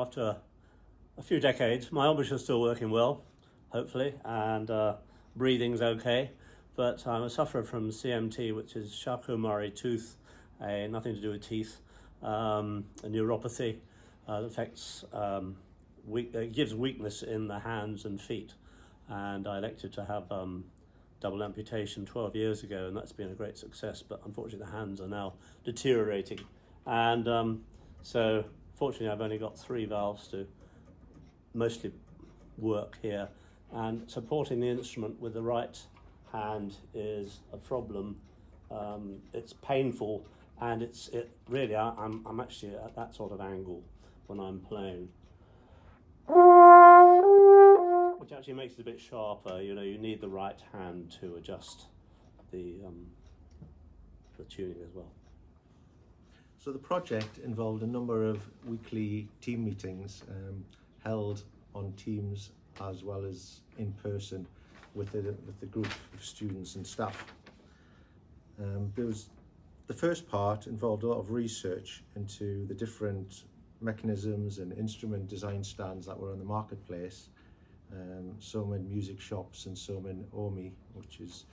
after a few decades, my embouchure's still working well, hopefully, and breathing's okay, but I'm a sufferer from CMT, which is Charcot-Marie-Tooth, nothing to do with teeth, a neuropathy that affects, it gives weakness in the hands and feet, and I elected to have double amputation 12 years ago, and that's been a great success, but unfortunately the hands are now deteriorating, and so fortunately I've only got 3 valves to mostly work here, and supporting the instrument with the right hand is a problem. It's painful, and really I'm actually at that sort of angle when I'm playing, which actually makes it a bit sharper. You know, you need the right hand to adjust the tuning as well. So the project involved a number of weekly team meetings held on Teams as well as in person with the group of students and staff. The first part involved a lot of research into the different mechanisms and instrument design stands that were on the marketplace, some in music shops and some in OHMI, which is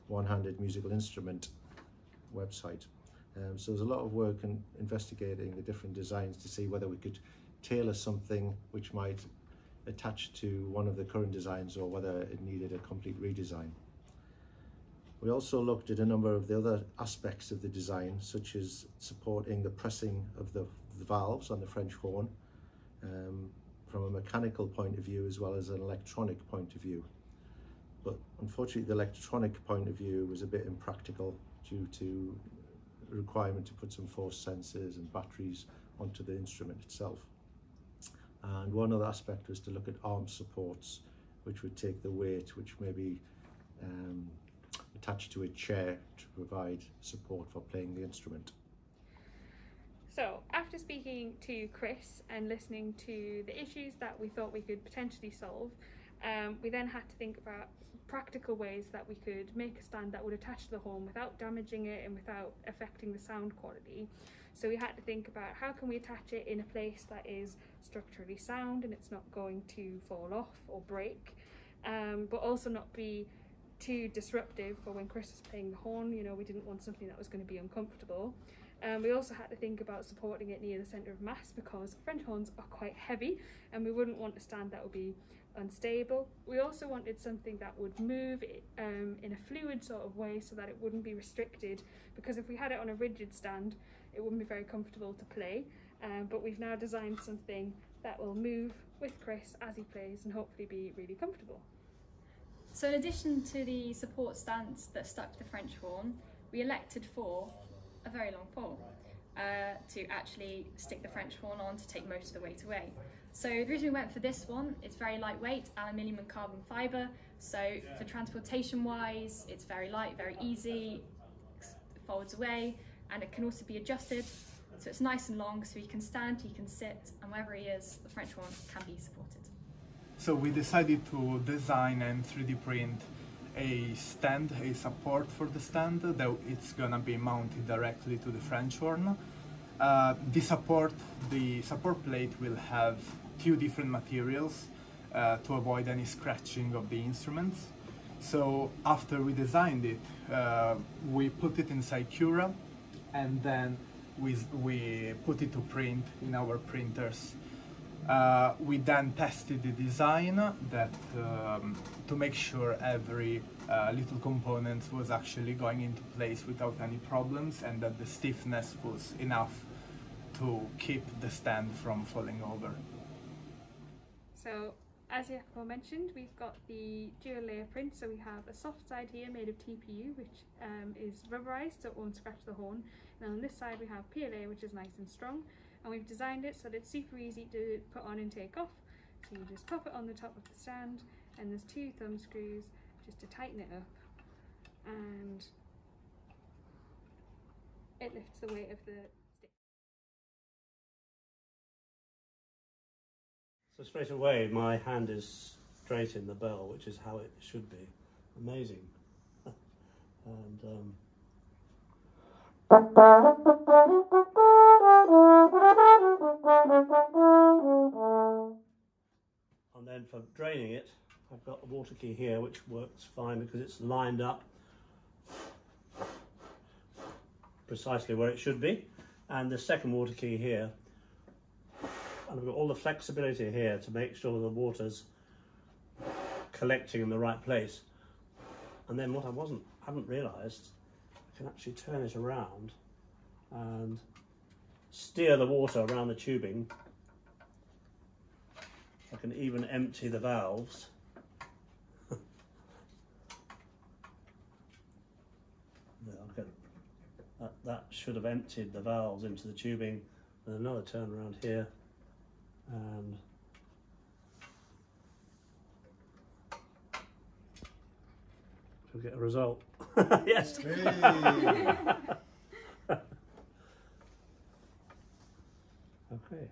one-handed musical instrument website. So there's a lot of work in investigating the different designs to see whether we could tailor something which might attach to one of the current designs or whether it needed a complete redesign. We also looked at a number of the other aspects of the design, such as supporting the pressing of the valves on the French horn from a mechanical point of view as well as an electronic point of view. But unfortunately the electronic point of view was a bit impractical due to a requirement to put some force sensors and batteries onto the instrument itself. And one other aspect was to look at arm supports, which would take the weight, which may be attached to a chair to provide support for playing the instrument. So after speaking to Chris and listening to the issues that we thought we could potentially solve, we then had to think about practical ways that we could make a stand that would attach to the horn without damaging it and without affecting the sound quality. So we had to think about how can we attach it in a place that is structurally sound and it's not going to fall off or break, but also not be too disruptive for when Chris was playing the horn. You know, we didn't want something that was going to be uncomfortable. We also had to think about supporting it near the centre of mass because French horns are quite heavy and we wouldn't want a stand that would be unstable. We also wanted something that would move in a fluid sort of way so that it wouldn't be restricted, because if we had it on a rigid stand it wouldn't be very comfortable to play, but we've now designed something that will move with Chris as he plays and hopefully be really comfortable. So in addition to the support stands that stuck to the French horn, we elected for a very long pole to actually stick the French horn on to take most of the weight away. So the reason we went for this one, it's very lightweight, aluminium and carbon fibre, so for transportation wise it's very light, very easy, it folds away, and it can also be adjusted, so it's nice and long, so he can stand, he can sit, and wherever he is, the French horn can be supported. So we decided to design and 3D print a stand, a support for the stand that it's gonna be mounted directly to the French horn. The support plate will have 2 different materials to avoid any scratching of the instruments. So after we designed it, we put it inside Cura, and then we put it to print in our printers. We then tested the design that to make sure every little component was actually going into place without any problems, and that the stiffness was enough to keep the stand from falling over. So as Jacopo mentioned, we've got the dual layer print, so we have a soft side here made of TPU, which is rubberized so it won't scratch the horn, and on this side we have PLA, which is nice and strong, and we've designed it so that it's super easy to put on and take off. So you just pop it on the top of the stand, and there's 2 thumb screws just to tighten it up, and it lifts the weight of the stick. So straight away my hand is straight in the bell, which is how it should be. Amazing. And then for draining it, I've got the water key here, which works fine because it's lined up precisely where it should be. And the second water key here, and I've got all the flexibility here to make sure the water's collecting in the right place. And then what I hadn't realised, I can actually turn it around and steer the water around the tubing. I can even empty the valves. That should have emptied the valves into the tubing. And another turn around here, and we'll get a result. Yes. Hey. Okay.